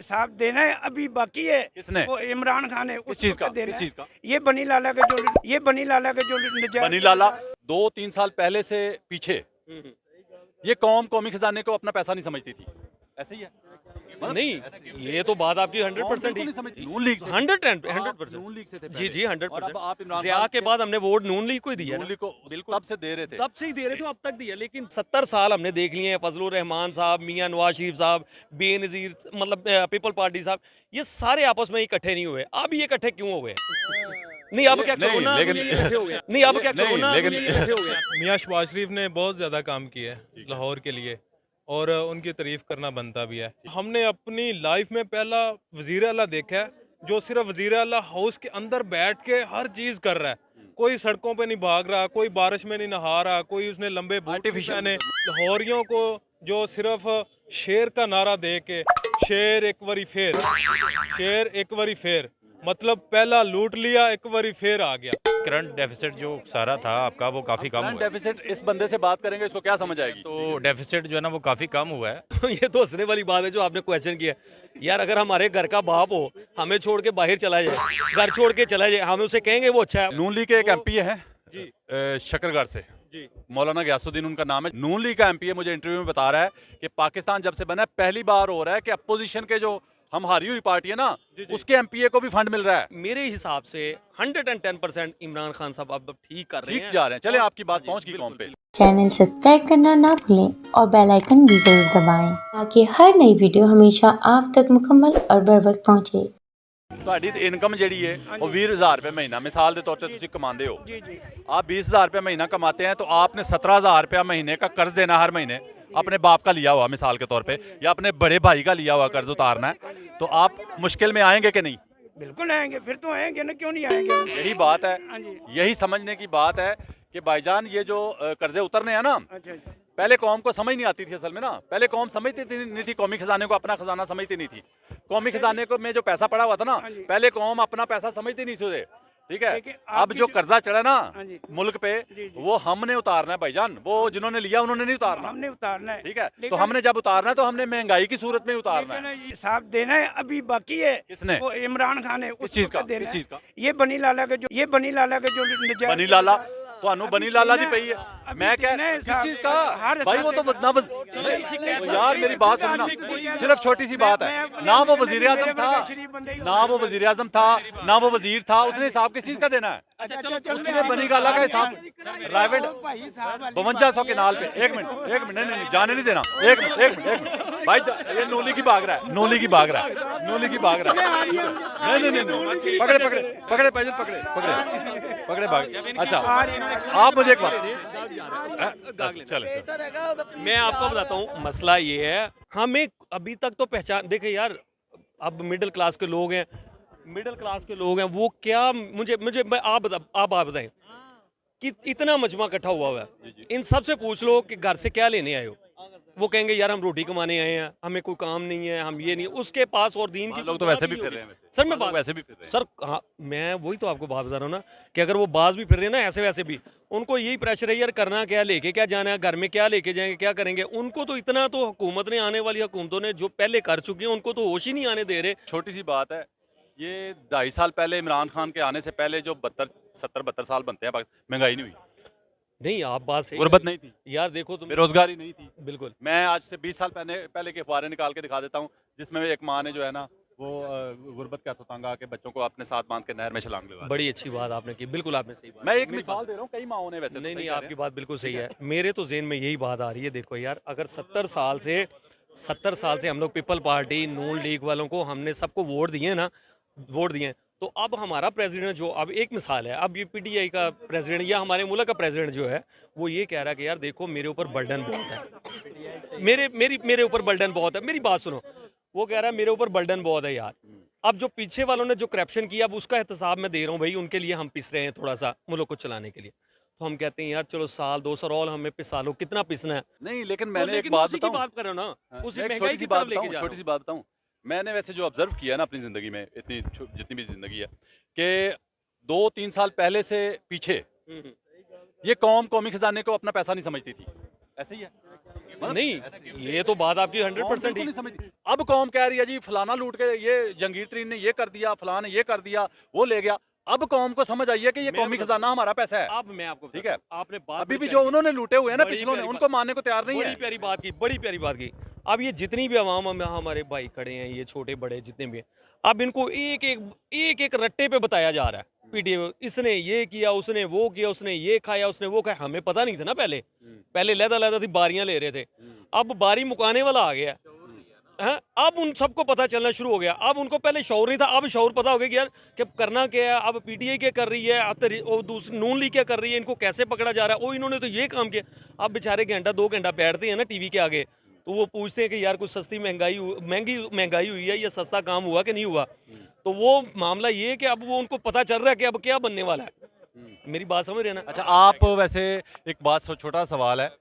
हिसाब देना है, अभी बाकी है। किसने? वो इमरान खान है, किस चीज का? देना किस है। चीज का? ये बनी लाला का जो बनी लाला 2-3 साल पहले से पीछे ये कौमी खजाने को अपना पैसा नहीं समझती थी, ऐसे ही है। नहीं, ये तो बात आपकी 100% नहीं समझती। नून लीग से 100% नून लीग से थे जी पहले। जी और अब 100%। आप इमरान ज़िया खान के बाद हमने वोट नून लीग को ही दिया नून ना। लीग को बिल्कुल तब से दे रहे थे। तब से ही दे रहे थे, अब तक दिया। लेकिन 70 साल हमने देख लिए हैं, फजलुर रहमान साहब, मियां नवाज शरीफ साहब, बेनज़ीर, मतलब पीपल पार्टी साहब, ये सारे आपस में इकट्ठे नहीं हुए। अब ये इकट्ठे क्यों हो गए? नहीं, अब क्या नहीं, कोरोना लेकिन- के लिए इकट्ठे हो गए? नहीं, अब क्या नहीं, कोरोना के लेकिन- लिए इकट्ठे हो गए? मियां शहबाज शरीफ ने बहुत ज़्यादा काम किया है लाहौर के लिए, और उनकी तारीफ करना बनता भी है। हमने अपनी लाइफ में पहला वज़ीर आला देखा है जो सिर्फ वज़ीर आला हाउस के अंदर बैठ के हर चीज़ कर रहा है। कोई सड़कों पे नहीं भाग रहा, कोई बारिश में नहीं नहा रहा, कोई उसने लंबे बूट नहीं पहने। लाहौरियों को जो सिर्फ शेर का नारा दे के शेर एक बारी फेर, शेर एक बारी फेर, मतलब पहला लूट लिया, एक बारी फेर आ गया। करंट डेफिसिट जो सारा था आपका वो काफ़ी कम हुआ है। डेफिसिट इस बंदे से बात करेंगे, इसको क्या समझ आएगी? तो डेफिसिट जो है ना वो काफ़ी कम हुआ है। तो ये तो हंसने वाली बात है जो आपने क्वेश्चन किया। यार अगर हमारे घर का बाप हो, हमें छोड़ के बाहर चला जाए, घर छोड़ के चला जाए, हम उसे कहेंगे वो अच्छा है। नून लीग के एक एमपी है शकरगढ़ से जी। मौलाना गयासुद्दीन उनका नाम है। नून लीग का एमपी है, मुझे इंटरव्यू में बता रहा है कि पाकिस्तान जब से बना है पहली बार हो रहा है कि अपोजिशन के जो हम हारी हुई पार्टी है ना, उसके एमपीए को भी फंड मिल रहा है। मेरे हिसाब से 110% इमरान खान साहब अब ठीक कर रहे ठीक हैं। जा रहे हैं। चले, आपकी बात पहुंच गई कौम पे। चैनल सब्सक्राइब करना ना भूलें और बेल आइकन भी जरूर दबाएं ताकि हर नई वीडियो हमेशा आप तक मुकम्मल और बर वक्त पहुंचे। ਤੁਹਾਡੀ ਇਨਕਮ ਜਿਹੜੀ है वो 20,000 रुपये महीना मिसाल के तौर पर ਤੁਸੀਂ कमाते हो। जी जी आप 20,000 रुपये महीना कमाते हैं तो आपने 17,000 रुपया महीने का कर्ज देना हर महीने, अपने बाप का लिया हुआ मिसाल के तौर पे, या अपने बड़े भाई का लिया हुआ कर्ज उतारना है, तो आप मुश्किल में आएंगे कि नहीं? बिल्कुल आएंगे, फिर तो आएंगे ना, क्यों नहीं आएंगे? यही बात है, हाँ जी। यही समझने की बात है कि भाईजान ये जो कर्जे उतरने हैं ना, अच्छा अच्छा। पहले कौम को समझ नहीं आती थी असल में ना। पहले कौम समझती नहीं थी, कौमी खजाने को अपना खजाना समझती नहीं थी। कौमी खजाने को में जो पैसा पड़ा हुआ था ना, पहले कौम अपना पैसा समझती नहीं थी उसे, ठीक है। लेकिन अब आपकी जो कर्जा चढ़ा ना हाँ जी। मुल्क पे, जी, जी। वो हमने उतारना है भाईजान। वो जिन्होंने लिया उन्होंने नहीं उतारना, हमने उतारना है, ठीक है। तो लेकिन- हमने जब उतारना है तो हमने महंगाई की सूरत में उतारना है। लेकिन हिसाब देना है, अभी बाकी है। किसने? वो इमरान खान है, किस चीज का? देना किस है। चीज का? ये बनी लाला का जो नजायज- बनी लाला ਤੁਹਾਨੂੰ अभी बनी लाला दी देना- पई है। अभी मैं क्या देना है किस साहब, चीज का हर भाई? वो तो हिसाब से- यार मेरी बात सुनना, सिर्फ छोटी सी बात है ना। वो वजीर आजम था, ना वो वजीर आजम था, ना वो वजीर था, उसने हिसाब किस चीज का देना है? उसने बनी गाला का हिसाब प्राइवेट 5200 के नाल पे। एक मिनट नहीं जाने नहीं देना। एक मिनट भाई, ये नोली की भाग रहा है, नोली की भाग रहा है, नोली की भाग रहा है। नहीं पकड़े भाग। अच्छा, आप मुझे एक बात चले। मैं आपको बताता हूँ, मसला ये है, हमें अभी तक तो पहचान देखे यार। अब मिडिल क्लास के लोग हैं, वो क्या, आप बताएं कि इतना मजमा इकट्ठा हुआ है, इन सब से पूछ लो कि घर से क्या लेने आए हो, वो कहेंगे यार हम रोटी कमाने आए हैं, हमें कोई काम नहीं है, हम ये नहीं। उसके पास और दीन की लोग तो वैसे भी फिर रहे हैं सर। मैं बात वैसे भी फिर रहे हैं सर, हाँ, मैं वही तो आपको बात बता रहा हूँ ना कि अगर वो बाज भी फिर रहे हैं ना ऐसे वैसे भी, उनको यही प्रेशर है यार, करना क्या, लेके क्या जाना है, घर में क्या लेके जाएंगे, क्या करेंगे। उनको तो इतना तो हुकूमत ने, आने वाली हुकूमतों ने जो पहले कर चुकी हैं, उनको तो होश ही नहीं आने दे रहे। छोटी सी बात है, ये 2.5 साल पहले इमरान खान के आने से पहले जो 70-72 साल बनते हैं, महंगाई नहीं हुई, नहीं आप बात सही, गुर्बत नहीं थी यार। देखो तुम, बेरोजगारी नहीं थी। बिल्कुल। मैं आज से 20 साल पहले के अखबारें निकाल के दिखा देता हूँ जिसमें एक माँ ने जो है ना वो गुर्बत का तो तंग आके बच्चों को अपने साथ बांध के नहर में छलांग लगा दी। बड़ी अच्छी बात आपने की, बिल्कुल आपने सही बात। मैं एक मिसाल दे रहा हूँ, कई माओं ने वैसे तो नहीं सही नहीं, कह रहे आपकी हैं। बात बिल्कुल सही है। मेरे तो जेहन में यही बात आ रही है, देखो यार, अगर 70 साल से हम लोग पीपल पार्टी, नून लीग वालों को हमने सबको वोट दिए ना, तो अब हमारा प्रेसिडेंट जो, अब एक मिसाल है, अब ये पीटीआई का प्रेसिडेंट या हमारे मुल्क का प्रेसिडेंट जो है, वो ये कह रहा है कि यार देखो मेरे ऊपर बर्डन बहुत है, मेरे ऊपर बर्डन बहुत है। मेरी बात सुनो, वो कह रहा है मेरे ऊपर बर्डन बहुत है यार। अब जो पीछे वालों ने जो करप्शन किया, अब उसका एहतसाब मैं दे रहा हूँ भाई, उनके लिए हम पिस रहे हैं थोड़ा सा मुल्क को चलाने के लिए। तो हम कहते हैं यार चलो साल 2 साल और हमें पिसा लो, कितना पिसना है। नहीं, लेकिन तो मैंने एक लेकिन बात उसी की बताऊं, बात कर रहा हूं ना, उसी मैं एक महंगाई की तरफ लेके जा रहा छोटी सी बात बताऊं। मैंने वैसे जो ऑब्जर्व किया ना अपनी जिंदगी में, इतनी जितनी भी जिंदगी है, कि 2-3 साल पहले से पीछे हूं। ये कौमी खजाने को अपना पैसा नहीं समझती थी, ऐसे ही है नहीं, ये तो बात आपकी 100% बिल्कुल ठीक। नहीं समझती। अब कौम कह रही है जी फलाना लूट के ये जंगीर तरीन ने ये कर दिया, फलाना ने ये कर दिया, वो ले गया। अब कौम को समझ आई है कि ये कौमी खजाना हमारा पैसा है। अब मैं आपको ठीक है, आपने बात अभी भी बड़ी जो प्यारी उन्होंने लूटे हुए हैं ना बड़ी पिछलों ने, प्यारी उनको मानने को तैयार नहीं बड़ी है। प्यारी बात की, बड़ी प्यारी बात की। अब ये जितनी भी आवाम हमारे भाई खड़े हैं, ये छोटे बड़े जितने भी हैं, अब इनको एक रट्टे पे बताया जा रहा है। पीटीए इसने ये किया, उसने वो किया, उसने ये खाया, उसने वो खाया। हमें पता नहीं था ना पहले लहदा थी बारियां ले रहे थे। अब बारी मुकाने वाला आ गया है। अब उन सबको पता चलना शुरू हो गया। अब उनको पहले शौर नहीं था, अब शौर पता हो गया कि यार कि करना क्या है। अब पीटीआई क्या कर रही है, अब और दूसरी नून लीग क्या कर रही है, इनको कैसे पकड़ा जा रहा है। वो इन्होंने तो ये काम किया। अब बेचारे घंटा 2 घंटा बैठते हैं ना टीवी के आगे, तो वो पूछते हैं कि यार कुछ सस्ती महंगाई हुई है या सस्ता काम हुआ कि नहीं हुआ। तो वो मामला ये है कि अब वो उनको पता चल रहा है कि अब क्या बनने वाला है। मेरी बात समझ रहे हैं ना? अच्छा, आप वैसे एक बात, छोटा सवाल है,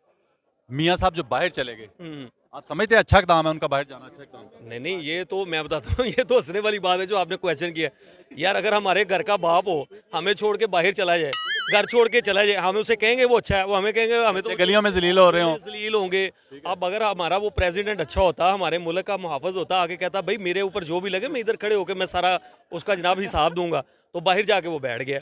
मियाँ साहब जो बाहर चले गए, आप समझते हैं अच्छा इक़दाम है उनका बाहर जाना? अच्छा इक़दाम था? नहीं, ये तो मैं बताता हूँ, ये तो हंसने वाली बात है जो आपने क्वेश्चन किया। यार अगर हमारे घर का बाप हो, हमें छोड़ के बाहर चला जाए, घर छोड़ के चला जाए, हम उसे कहेंगे वो अच्छा है, वो हमें कहेंगे हमें तो गलियों में जलील हो रहे हो। जलील होंगे। अब अगर हमारा वो प्रेसिडेंट अच्छा होता, हमारे मुल्क का मुहाफ़िज़ होता, आगे कहता भाई मेरे ऊपर जो भी लगे मैं इधर खड़े होकर मैं सारा उसका जनाब हिसाब दूंगा, तो बाहर जाके वो बैठ गया।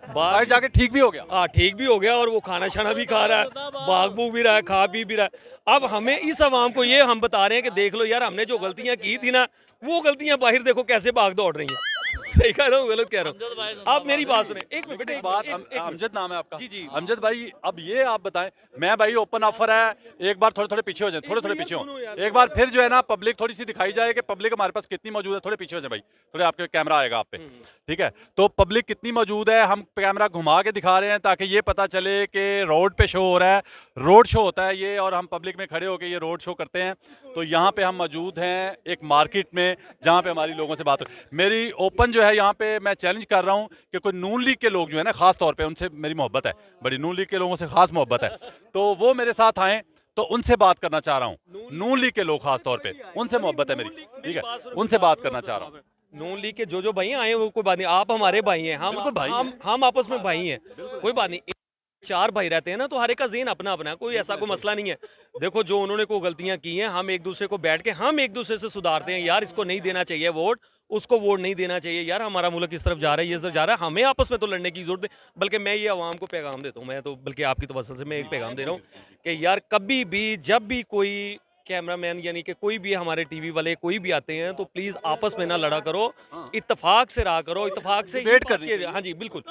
बाहर जाके ठीक भी हो गया। हाँ, ठीक भी हो गया और वो खाना शाना भी खा रहा है, भाग भूग भी रहा है, खा पी भी रहा है। अब हमें इस आवाम को ये हम बता रहे हैं कि देख लो यार, हमने जो गलतियां की थी ना, वो गलतियां बाहर देखो कैसे भाग दौड़ रही हैं। सही कह रहा हूँ, गलत कह रहा हूँ? आप मेरी बात सुने एक मिनट। बात अमजद नाम है आपका? जी जी। अमजद भाई, अब ये आप बताएं, मैं भाई ओपन ऑफर है, एक बार थोड़े पीछे हो जाए, थोड़े पीछे हो, एक बार फिर जो है ना पब्लिक थोड़ी सी दिखाई जाए कि पब्लिक हमारे पास कितनी मौजूद है। थोड़े पीछे हो जाए भाई, थोड़े आपके कैमरा आएगा आप पे, ठीक है? तो पब्लिक कितनी मौजूद है, हम कैमरा घुमा के दिखा रहे हैं ताकि ये पता चले कि रोड पे शो हो रहा है, रोड शो होता है ये, और हम पब्लिक में खड़े होकर ये रोड शो करते हैं। तो यहाँ पे हम मौजूद हैं एक मार्केट में जहाँ पे हमारी लोगों से बात हो। मेरी ओपन जो है यहाँ पे मैं चैलेंज कर रहा हूँ कि कोई नून लीग के लोग जो है ना, खास तौर पे उनसे मेरी मोहब्बत है, बड़ी नून लीग के लोगों से खास मोहब्बत है, तो वो मेरे साथ आए, तो उनसे बात करना चाह रहा हूँ। नून लीग के लोग खास तौर पे, उनसे मोहब्बत है मेरी, ठीक है, उनसे बात करना चाह रहा हूँ। नून लीग के जो भाई आए हैं वो कोई बात नहीं, आप हमारे भाई हैं, हम आपस में भाई हैं, कोई बात नहीं। 4 भाई रहते हैं ना, तो हर एक का ज़हन अपना अपना, कोई ऐसा कोई मसला नहीं है। देखो जो उन्होंने कोई गलतियां की हैं, हम एक दूसरे को बैठ के हम एक दूसरे से सुधारते हैं। यार इसको नहीं देना चाहिए वोट, उसको वोट नहीं देना चाहिए, यार हमारा मुल्क किस तरफ जा रहा है, ये तरफ जा रहा है, हमें आपस में तो लड़ने की जरूरत है। बल्कि मैं ये आवाम को पैगाम देता हूँ, मैं तो बल्कि आपकी तवज्जो से मैं एक पैगाम दे रहा हूँ कि यार कभी भी जब भी कोई कैमरामैन यानी कि कोई भी हमारे टीवी वाले कोई भी आते हैं, तो प्लीज आपस में ना लड़ा करो, इत्तेफाक से रहा करो, इत्तेफाक से डिबेट करनी चाहिए। हाँ जी बिल्कुल,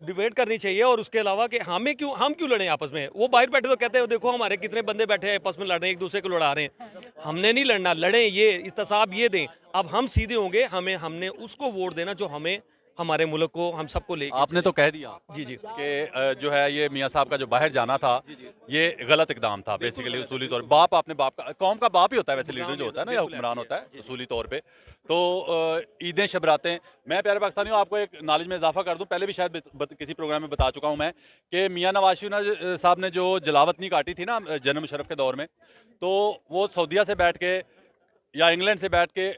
डिबेट करनी चाहिए। और उसके अलावा कि हम क्यों लड़ें आपस में? वो बाहर बैठे तो कहते हैं देखो हमारे कितने बंदे बैठे हैं आपस में लड़ रहे हैं, एक दूसरे को लड़ा रहे हैं। हमने नहीं लड़ना, लड़ें ये इत्तेसाब ये दें। अब हम सीधे होंगे, हमने उसको वोट देना जो हमें हमारे मुल्क को हम सबको ले। आपने तो कह दिया जी जी कि जो है ये मियाँ साहब का जो बाहर जाना था ये गलत इकदाम था बेसिकली, उसूली तौर बाप आपने बाप का कौम का बाप ही होता है वैसे, लीडर जो होता है ना या हुक्मरान होता है उसूली तौर पे। तो ईदें शबरातें, मैं प्यारे पाकिस्तानियों आपको एक नॉलेज में इजाफा कर दूं, पहले भी शायद किसी प्रोग्राम में बता चुका हूं मैं कि मियाँ नवाज शरीफ साहब ने जो जलावत नहीं काटी थी ना जनरल मुशर्रफ के दौर में, तो वो सऊदीया से बैठ के या इंग्लैंड से बैठ के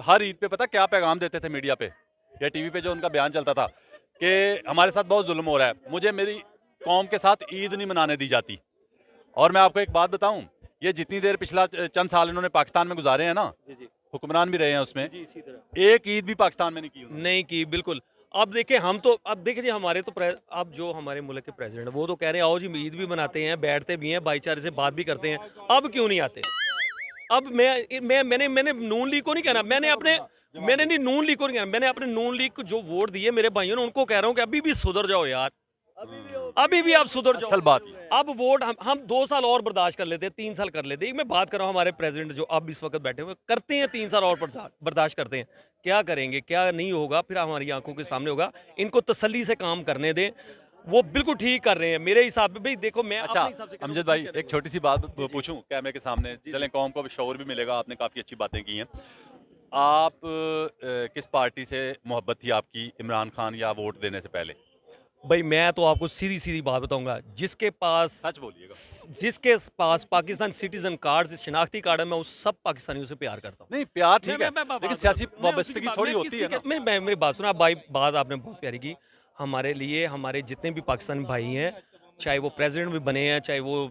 हर ईद पे पता क्या पैगाम देते थे मीडिया पे या टीवी पे, जो उनका बयान चलता था कि हमारे साथ बहुत जुल्म हो रहा है, मुझे मेरी कौम के साथ ईद नहीं मनाने दी जाती। और मैं आपको एक बात बताऊं, ये जितनी देर पिछला चंद साल इन्होंने पाकिस्तान में गुजारे हैं ना, हुक्मरान भी रहे हैं उसमें, एक ईद भी पाकिस्तान में नहीं की बिल्कुल। अब देखिए हम तो, अब देखिए हमारे तो अब जो हमारे मुल्क के प्रेसिडेंट वो तो कह रहे हैं आओ जी ईद भी मनाते हैं, बैठते भी हैं, भाईचारे से बात भी करते हैं। अब क्यों नहीं आते? अब मैंने नून लीग को नहीं कहना, मैंने नहीं नून लीग को नहीं कहना, मैंने अपने नून लीग को जो वोट दिए मेरे भाइयों ने, उनको कह रहा हूँ कि अभी भी सुधर जाओ यार, अभी भी आप सुधर जाओ। असल बात अब वोट हम 2 साल और बर्दाश्त कर लेते हैं, 3 साल कर लेते हैं। मैं बात कर रहा हूँ हमारे प्रेसिडेंट जो अब इस वक्त बैठे हुए करते हैं, 3 साल और बर्दाश्त करते हैं। क्या करेंगे, क्या नहीं होगा, फिर हमारी आंखों के सामने होगा। इनको तसल्ली से काम करने दें, वो बिल्कुल ठीक कर रहे हैं मेरे हिसाब से। भाई देखो मैं अच्छा अपने हिसाब से अमजद भाई एक छोटी सी बात पूछूं कैमरे के सामने, चलें कौम को शौर भी मिलेगा, आपने काफ़ी अच्छी बातें की हैं। आप किस पार्टी से मोहब्बत थी आपकी इमरान खान या वोट देने से पहले? भाई मैं तो आपको सीधी सीधी बात बताऊंगा, जिसके पास सच बोलिएगा, जिसके पास पाकिस्तान सिटीजन कार्ड से शनाख्ती कार्ड है, मैं उस सब पाकिस्तानियों से प्यार करता हूँ। नहीं प्यार ठीक है, लेकिन सियासी वाबस्तगी थोड़ी होती है ना। मेरी बात सुना भाई, बात आपने बहुत प्यारी की। हमारे लिए हमारे जितने भी पाकिस्तानी भाई हैं, चाहे वो प्रेसिडेंट भी बने हैं, चाहे वो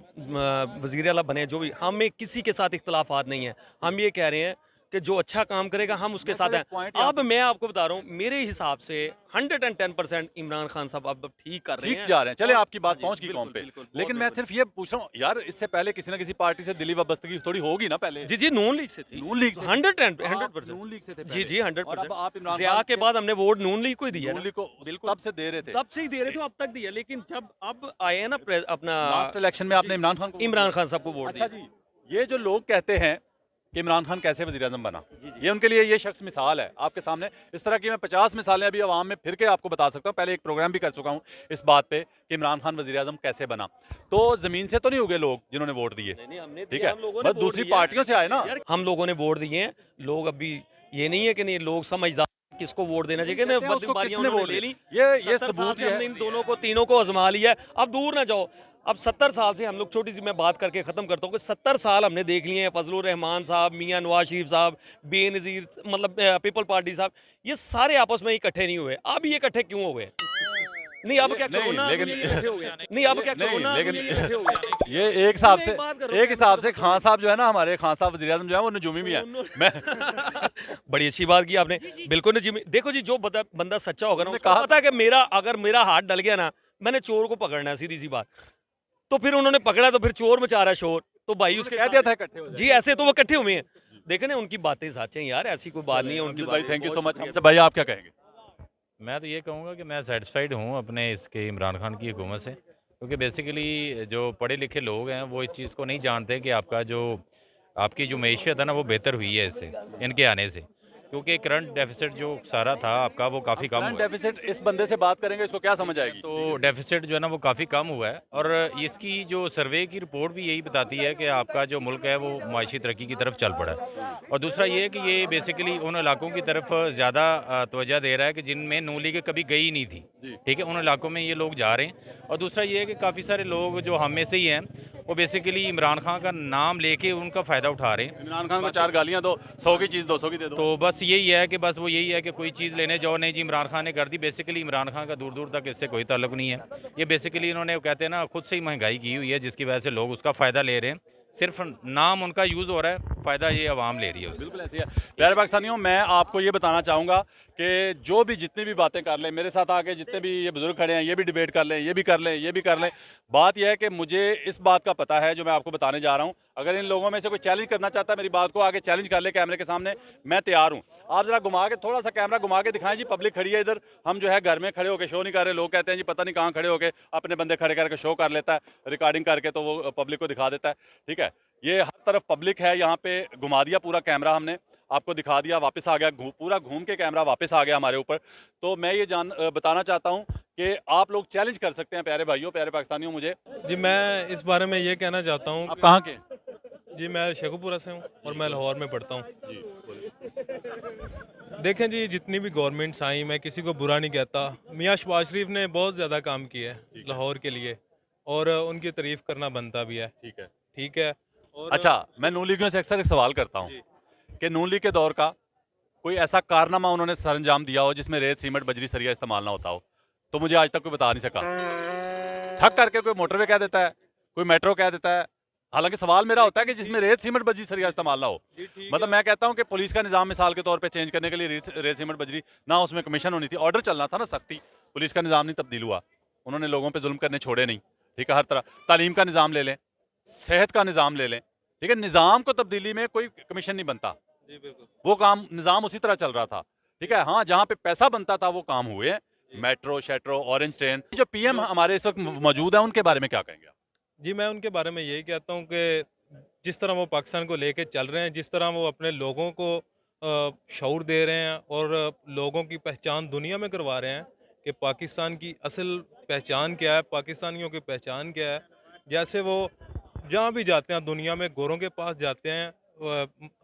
वज़ीर आला बने हैं, जो भी, हमें किसी के साथ इख्तलाफात नहीं है। हम ये कह रहे हैं कि जो अच्छा काम करेगा हम उसके साथ हैं। अब मैं आपको बता रहा हूँ, मेरे हिसाब से 110% इमरान खान साहब अब ठीक कर रहे ठीक हैं। जा रहे हैं। चले, आपकी बात जी, पहुंच गई बिल्कुल, कौम पे, बिल्कुल, बहुत लेकिन मैं बिल्कुल। सिर्फ ये पूछ रहा हूँ यार, इससे पहले किसी ना किसी पार्टी से दिली वाबस्तगी थोड़ी होगी ना पहले। जी नून लीग से थी। नून लीग से 100% नून लीग से थे जी पहले। और अब 100%। आप इमरान ज़िया खान के बाद हमने वोट नून लीग को ही दिया नून ना। लीग को बिल्कुल। तब से दे रहे थे। तब से ही दे रहे थे, अब तक दिया, लेकिन जब अब आए हैं ना अपना लास्ट इलेक्शन में आपने इमरान खान को इमरान खान साहब को वोट अच्छा दिया। जी, ये जो लोग कहते हैं कि इमरान खान कैसे वज़ीर आज़म बना, ये उनके लिए ये शख्स मिसाल है आपके सामने। इस तरह की मैं 50 मिसालें अभी आवाम में फिर के आपको बता सकता हूँ। पहले एक प्रोग्राम भी कर चुका हूँ इस बात पे कि इमरान खान वज़ीर आज़म कैसे बना। तो ज़मीन से तो नहीं उगे लोग जिन्होंने वोट दिए, ठीक है, बस दूसरी पार्टियों से आए ना। हम लोगों ने वोट दिए हैं। लोग अभी ये नहीं है कि नहीं, लोग समझदार किसको वोट देना चाहिए, कहते हैं उसको बदबारियां किसने उन्होंने वोट ले दिया? ली। ये 70 साल सबूत से ही हमने है। इन दोनों को, तीनों को आजमा लिया है। अब दूर ना जाओ, अब 70 साल से हम लोग, छोटी सी मैं बात करके ख़त्म करता हूँ कि 70 साल हमने देख लिए हैं, फजलुर रहमान साहब, मियाँ नवाज शरीफ साहब, बेनज़ीर, मतलब पीपल पार्टी साहब, ये सारे आपस में इकट्ठे नहीं हुए। अब ये इकट्ठे क्यों हो गए? नहीं, अब क्या नहीं, कोरोना लेकिन- के लिए इकट्ठे हो गए? नहीं, अब क्या नहीं, कोरोना के लेकिन- लिए इकट्ठे हो गए? ये एक हिसाब मैं से एक बात कर रहा हूँ, एक हिसाब से खान साहब जो है ना, हमारे खान साहब वज़ीर आज़म जो है वो नजूमी भी है। मैं बड़ी अच्छी बात की आपने, बिल्कुल नहीं। देखो जी, जो बंदा सच्चा होगा ना, उन्होंने उसको कहा पता है कि अगर मेरा हाथ डल गया ना, मैंने चोर को पकड़ना है, सीधी सी बात। तो फिर उन्होंने पकड़ा, तो फिर चोर मचा रहा है शोर, तो भाई उसके कह दिया था इकट्ठे हो जाए। जी, ऐसे तो वो इकट्ठे हुए हैं। देखे ना, उनकी बातें सच हैं यार, ऐसी कोई बात नहीं है उनकी। भाई थैंक यू सो मच। अच्छा भाई, आप क्या कहेंगे? मैं तो ये कहूँगा कि मैं सेटिस्फाइड हूँ अपने इसके इमरान खान की हुकूमत से, क्योंकि बेसिकली जो पढ़े लिखे लोग हैं वो इस चीज़ को नहीं जानते कि आपकी जो मईशत है ना वो बेहतर हुई है इससे, इनके आने से, क्योंकि करंट डेफिसिट जो सारा था आपका वो काफ़ी कम हुआ है। डेफिसिट इस बंदे से बात करेंगे, इसको क्या समझ आएगी? तो डेफिसिट जो है ना वो काफ़ी कम हुआ है, और इसकी जो सर्वे की रिपोर्ट भी यही बताती है कि आपका जो मुल्क है वो माशी तरक्की की तरफ चल पड़ा है। और दूसरा ये है कि ये बेसिकली उन इलाकों की तरफ ज़्यादा तवज्जो दे रहा है कि जिनमें नून लीग कभी गई नहीं थी, ठीक है, उन इलाकों में ये लोग जा रहे हैं। और दूसरा ये है कि काफ़ी सारे लोग जो हम में से ही हैं वो बेसिकली इमरान खान का नाम लेके उनका फ़ायदा उठा रहे हैं। इमरान खान को 4 गालियां दो, 100 की चीज़ 200 की दे दो। तो बस यही है कि वो यही है कि कोई चीज़ लेने जाओ, नहीं जी इमरान खान ने कर दी। बेसिकली इमरान खान का दूर दूर तक इससे कोई ताल्लुक नहीं है। ये बेसिकली इन्होंने, कहते हैं ना, खुद से ही महंगाई की हुई है, जिसकी वजह से लोग उसका फ़ायदा ले रहे हैं। सिर्फ नाम उनका यूज़ हो रहा है, फ़ायदा ये आवाम ले रही है उससे। बिल्कुल ऐसी है। प्यारे पाकिस्तानियों, मैं आपको ये बताना चाहूँगा कि जो भी जितनी भी बातें कर लें, मेरे साथ आके जितने भी ये बुजुर्ग खड़े हैं, ये भी डिबेट कर लें, ये भी कर लें, ये भी कर लें, बात यह है कि मुझे इस बात का पता है जो मैं आपको बताने जा रहा हूँ। अगर इन लोगों में से कोई चैलेंज करना चाहता है मेरी बात को, आगे चैलेंज कर ले कैमरे के सामने, मैं तैयार हूँ। आप जरा घुमा के, थोड़ा सा कैमरा घुमा के दिखाएं जी, पब्लिक खड़ी है इधर। हम जो है घर में खड़े होकर शो नहीं कर रहे। लोग कहते हैं जी पता नहीं कहाँ खड़े होकर अपने बंदे खड़े करके शो कर लेता है, रिकॉर्डिंग करके तो वो पब्लिक को दिखा देता है, ठीक है। ये हर तरफ पब्लिक है, यहाँ पे घुमा दिया पूरा कैमरा हमने, आपको दिखा दिया, वापस आ गया, पूरा घूम के कैमरा वापस आ गया हमारे ऊपर। तो मैं ये बताना चाहता हूँ कि आप लोग चैलेंज कर सकते हैं प्यारे भाइयों, प्यारे पाकिस्तानियों। मुझे जी, मैं इस बारे में ये कहना चाहता हूँ। आप कहाँ के? जी, मैं शेखुपुरा से हूँ और मैं लाहौर में पढ़ता हूँ। देखें जी, जितनी भी गवर्नमेंट्स आई, मैं किसी को बुरा नहीं कहता। मियाँ शहबाज शरीफ ने बहुत ज़्यादा काम किया है लाहौर के लिए, और उनकी तारीफ़ करना बनता भी है, ठीक है, ठीक है। और अच्छा, मैं नून लीगियों से अक्सर एक सवाल करता हूँ कि नून लीग के दौर का कोई ऐसा कारनामा उन्होंने सर अंजाम दिया हो जिसमें रेत, सीमेंट, बजरी, सरिया इस्तेमाल ना होता हो, तो मुझे आज तक कोई बता नहीं सका। ठक करके कोई मोटरवे कह देता है, कोई मेट्रो कह देता है। हालांकि सवाल मेरा होता है कि जिसमें रेत, सीमेंट, बजरी, सरिया इस्तेमाल ना हो। मतलब मैं कहता हूँ कि पुलिस का निज़ाम मिसाल के तौर पे चेंज करने के लिए रेत, सीमेंट, बजरी ना, उसमें कमीशन होनी थी, ऑर्डर चलना था ना, सख्ती। पुलिस का निज़ाम नहीं तब्दील हुआ, उन्होंने लोगों पे जुल्म करने छोड़े नहीं, ठीक है। हर तरह तालीम का निज़ाम ले लें, सेहत का निज़ाम ले लें, ठीक है। निज़ाम को तब्दीली में कोई कमीशन नहीं बनता, वो काम निज़ाम उसी तरह चल रहा था, ठीक है। हाँ, जहाँ पे पैसा बनता था वो काम हुए हैं, मेट्रो, शेट्रो, ऑरेंज ट्रेन। जो पीएम हमारे इस वक्त मौजूद है, उनके बारे में क्या कहेंगे आप? जी, मैं उनके बारे में यही कहता हूँ कि जिस तरह वो पाकिस्तान को लेके चल रहे हैं, जिस तरह वो अपने लोगों को शऊर दे रहे हैं और लोगों की पहचान दुनिया में करवा रहे हैं कि पाकिस्तान की असल पहचान क्या है, पाकिस्तानियों की पहचान क्या है। जैसे वो जहाँ भी जाते हैं दुनिया में, गोरों के पास जाते हैं,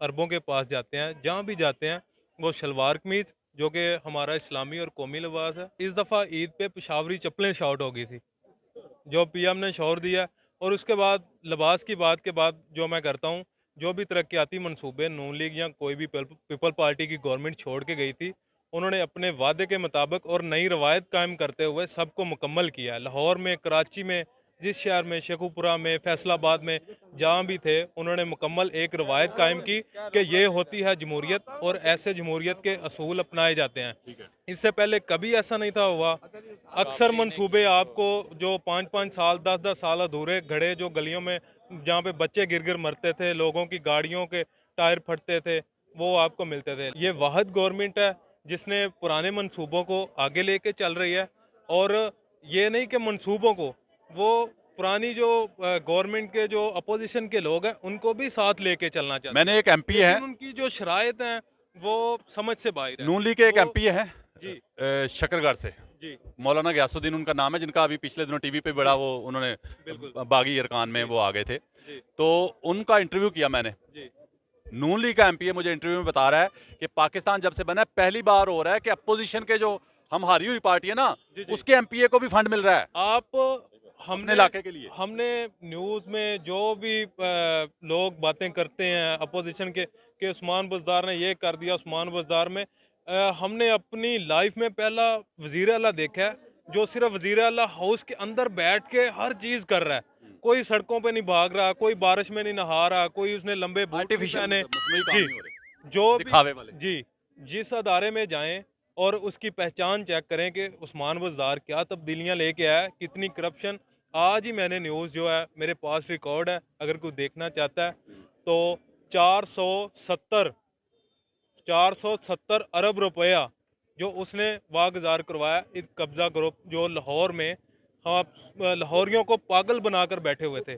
अरबों के पास जाते हैं, जहाँ भी जाते हैं वो शलवार कमीज, जो कि हमारा इस्लामी और कौमी लिबास है। इस दफ़ा ईद पे पेशावरी चप्पलें शॉर्ट हो गई थी, जो पीएम ने शौर दिया। और उसके बाद लिबास की बात के बाद जो मैं करता हूँ, जो भी तरक्याती मनसूबे नून लीग या कोई भी पीपल पार्टी की गवर्नमेंट छोड़ के गई थी, उन्होंने अपने वादे के मुताबिक और नई रवायत कायम करते हुए सबको मुकम्मल किया है। लाहौर में, कराची में, जिस शहर में, शेखुपुरा में, फैसलाबाद में, जहाँ भी थे, उन्होंने मुकम्मल एक रवायत कायम की कि ये होती है जमहूरियत और ऐसे जमहूरियत के असूल अपनाए जाते हैं। इससे पहले कभी ऐसा नहीं था हुआ। अक्सर मंसूबे आपको जो 5-5 साल, 10-10 साल अधूरे खड़े, जो गलियों में जहाँ पे बच्चे गिर गिर मरते थे, लोगों की गाड़ियों के टायर फटते थे, वो आपको मिलते थे। ये वाहिद गवर्नमेंट है जिसने पुराने मंसूबों को आगे लेके चल रही है, और ये नहीं कि मंसूबों को, वो पुरानी जो गवर्नमेंट के जो अपोजिशन के लोग हैं उनको भी साथ लेके चलना चाहते हैं। मैंने एक एमपी है, लेकिन उनकी जो शराइत हैं वो समझ से बाहर है। नून लीग के एक वो- एमपी है जी शकरगढ़ से, जी मौलाना गयासुद्दीन उनका नाम है, जिनका अभी पिछले दिनों टीवी पे बड़ा वो उन्होंने बिल्कुल बागी अरकान में वो आ गए थे, जी तो उनका इंटरव्यू किया मैंने। जी नून लीग का एमपी है, मुझे इंटरव्यू में बता रहा है कि पाकिस्तान जब से बना है पहली बार हो रहा है कि अपोजिशन के जो हम हारी हुई पार्टी है ना, जी, जी। उसके एमपीए को भी फंड मिल रहा है आप अपने हमने इलाके के लिए। हमने न्यूज़ में जो भी लोग बातें करते हैं अपोजिशन के कि उस्मान बुज़दार ने ये कर दिया, उस्मान बुज़दार में हमने अपनी लाइफ में पहला वज़ीर आला देखा है जो सिर्फ वज़ीर आला हाउस के अंदर बैठ के हर चीज़ कर रहा है। कोई सड़कों पे नहीं भाग रहा, कोई बारिश में नहीं नहा रहा, कोई उसने लंबे बूट नहीं आर्टिफिशियल पहने। मसनूई काम जी नहीं हो रहे, जो दिखावे वाले। भी जी जिस अदारे में जाएं और उसकी पहचान चेक करें कि उस्मान बुज़दार क्या तब्दीलियां लेके आया, कितनी करप्शन। आज ही मैंने न्यूज़ जो है मेरे पास रिकॉर्ड है, अगर कोई देखना चाहता है तो 470 अरब रुपया जो उसने वागुज़ार करवाया इस कब्ज़ा ग्रुप जो लाहौर में, हाँ, लाहौरियों को पागल बनाकर बैठे हुए थे।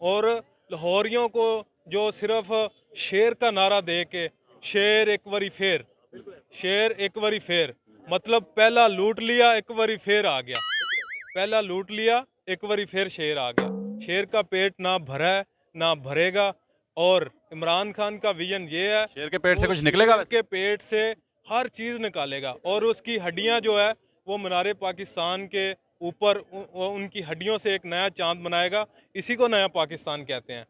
और लाहौरियों को जो सिर्फ शेर का नारा दे के, शेर एक बारी फेर, शेर एक बारी फेर, मतलब पहला लूट लिया एक बारी फेर आ गया, पहला लूट लिया एक बारी फिर शेर आ गया। शेर का पेट ना भरा है ना भरेगा, और इमरान खान का विजन ये है शेर के पेट से वो कुछ निकलेगा शेर के पेट से हर चीज़ निकालेगा, और उसकी हड्डियां जो है वो मीनार पाकिस्तान के ऊपर उनकी हड्डियों से एक नया चांद बनाएगा। इसी को नया पाकिस्तान कहते हैं।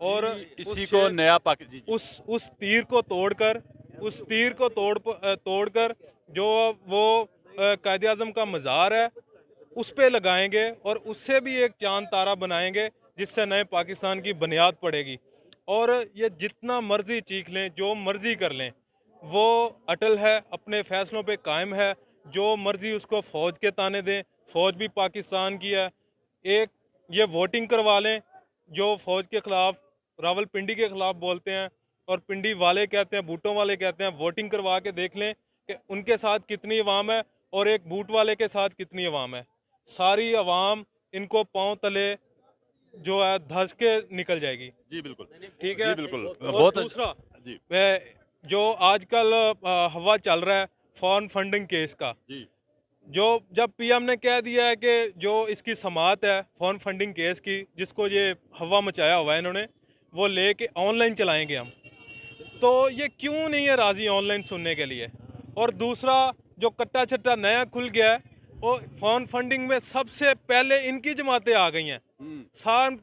और इसी को नया पाकिस्तान, उस तीर को तोड़कर, उस तीर को तोड़कर जो वो कायद आज़म का मज़ार है उस पे लगाएंगे, और उससे भी एक चांद तारा बनाएंगे जिससे नए पाकिस्तान की बुनियाद पड़ेगी। और ये जितना मर्जी चीख लें, जो मर्जी कर लें, वो अटल है, अपने फैसलों पे कायम है। जो मर्जी उसको फ़ौज के ताने दें, फ़ौज भी पाकिस्तान की है। एक ये वोटिंग करवा लें, जो फ़ौज के ख़िलाफ़, रावलपिंडी के ख़िलाफ़ बोलते हैं, और पिंडी वाले कहते हैं, बूटों वाले कहते हैं, वोटिंग करवा के देख लें कि उनके साथ कितनी अवाम है और एक बूट वाले के साथ कितनी अवाम है। सारी अवाम इनको पांव तले जो है धस के निकल जाएगी। जी बिल्कुल, ठीक है जी बिल्कुल, और बहुत दूसरा जी जो आजकल हवा चल रहा है फॉरेन फंडिंग केस का, जी जो जब पीएम ने कह दिया है कि जो इसकी समात है फॉरेन फंडिंग केस की, जिसको ये हवा मचाया हुआ है इन्होंने, वो लेके ऑनलाइन चलाएंगे हम, तो ये क्यों नहीं है राजी ऑनलाइन सुनने के लिए। और दूसरा जो कट्टा छट्टा नया खुल गया है, वो फॉरेन फंडिंग में सबसे पहले इनकी जमातें आ गई हैं।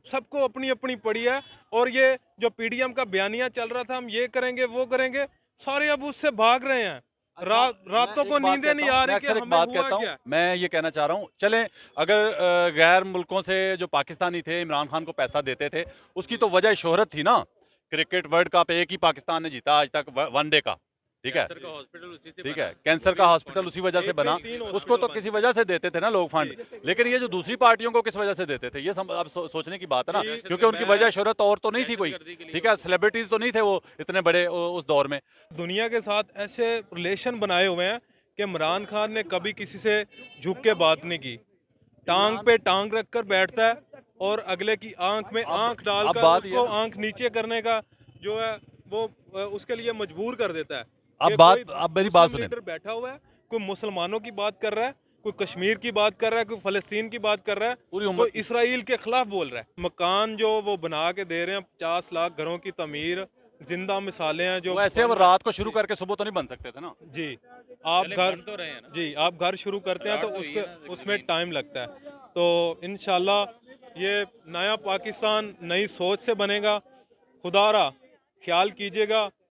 सबको अपनी अपनी पड़ी है, और ये जो पीडीएम का बयानिया चल रहा था हम ये करेंगे वो करेंगे, सारे अब उससे भाग रहे हैं। रातों को नींदें नहीं आ रही कि हमें हुआ क्या। मैं ये कहना चाह रहा हूँ, चलें अगर गैर मुल्कों से जो पाकिस्तानी थे इमरान खान को पैसा देते थे, उसकी तो वजह शोहरत थी ना। क्रिकेट वर्ल्ड कप एक ही पाकिस्तान ने जीता आज तक, वनडे का, ठीक है, ठीक है, कैंसर का हॉस्पिटल उसी वजह से बना, उसको तो किसी वजह से देते थे ना लोग फंड। लेकिन ये जो दूसरी पार्टियों को किस वजह से देते थे, ये अब सोचने की बात है ना, क्योंकि उनकी वजह शोहरत और तो नहीं थी कोई, ठीक है, सेलिब्रिटीज तो नहीं थे वो इतने बड़े उस दौर में। दुनिया के साथ ऐसे रिलेशन बनाए हुए हैं कि इमरान खान ने कभी किसी से झुक के बात नहीं की, टांग पे टांग रखकर बैठता है, और अगले की आंख में आंख डालकर उसको आंख नीचे करने का जो है वो उसके लिए मजबूर कर देता है। अब मेरी बात सुनिए, लीडर बैठा हुआ है, कोई मुसलमानों की बात कर रहा है, कोई कश्मीर की बात कर रहा है, कोई फलस्तीन की बात कर रहा है, कोई इसराइल के खिलाफ बोल रहा है। मकान जो वो बना के दे रहे हैं, 50 लाख घरों की तमीर, जिंदा मिसालें हैं जो वैसे वो रात को शुरू करके सुबह तो नहीं बन सकते थे ना। जी आप घर शुरू करते हैं तो उसमें टाइम लगता है। तो इंशाल्लाह ये नया पाकिस्तान नई सोच से बनेगा। खुदारा ख्याल कीजिएगा